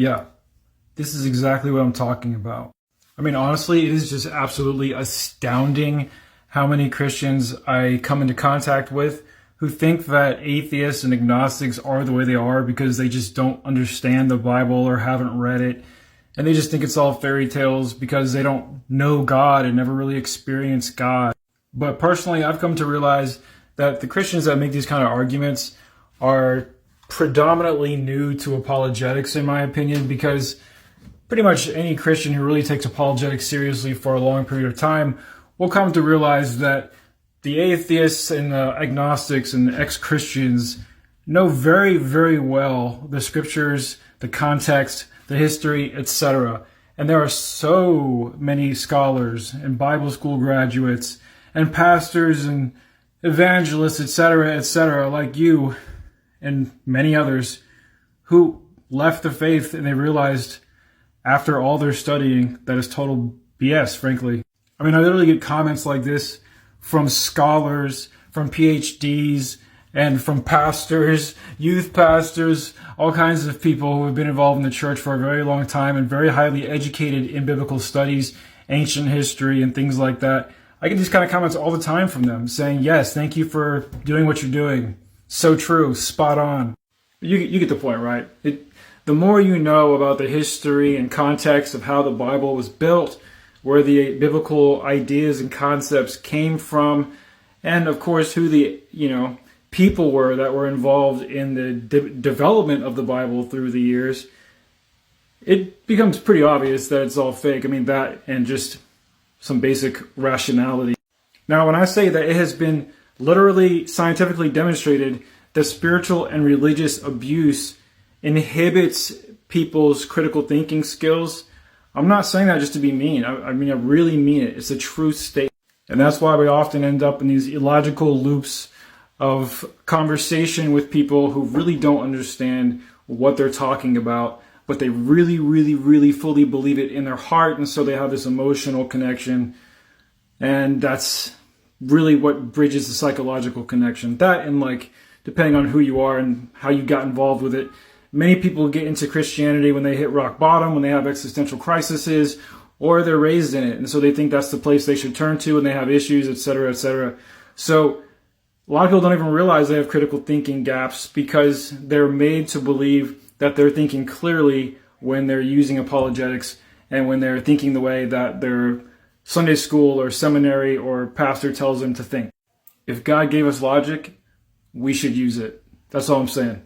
Yeah, this is exactly what I'm talking about. I mean, honestly, it is just absolutely astounding how many Christians I come into contact with who think that atheists and agnostics are the way they are because they just don't understand the Bible or haven't read it. And they just think it's all fairy tales because they don't know God and never really experienced God. But personally, I've come to realize that the Christians that make these kind of arguments are predominantly new to apologetics, in my opinion, because pretty much any Christian who really takes apologetics seriously for a long period of time will come to realize that the atheists and the agnostics and the ex-Christians know very, very well the scriptures, the context, the history, etc. And there are so many scholars and Bible school graduates and pastors and evangelists, etc., like you and many others who left the faith and they realized after all their studying that it's total BS, frankly. I mean, I literally get comments like this from scholars, from PhDs, and from pastors, youth pastors, all kinds of people who have been involved in the church for a very long time and very highly educated in biblical studies, ancient history, and things like that. I get these kind of comments all the time from them saying, yes, thank you for doing what you're doing. So true, spot on. You get the point, right? The more you know about the history and context of how the Bible was built, where the biblical ideas and concepts came from, and of course who the people were that were involved in the development of the Bible through the years, it becomes pretty obvious that it's all fake. I mean, that and just some basic rationality. Now, when I say that it has been literally scientifically demonstrated that spiritual and religious abuse inhibits people's critical thinking skills, I'm not saying that just to be mean. I mean, I really mean it. It's a true statement. And that's why we often end up in these illogical loops of conversation with people who really don't understand what they're talking about, but they really, really, really fully believe it in their heart, and so they have this emotional connection. And that's really what bridges the psychological connection. That and, like, depending on who you are and how you got involved with it, many people get into Christianity when they hit rock bottom, when they have existential crises, or they're raised in it. And so they think that's the place they should turn to when they have issues, etc., etc. So a lot of people don't even realize they have critical thinking gaps because they're made to believe that they're thinking clearly when they're using apologetics and when they're thinking the way that their Sunday school or seminary or pastor tells them to think. If God gave us logic, we should use it. That's all I'm saying.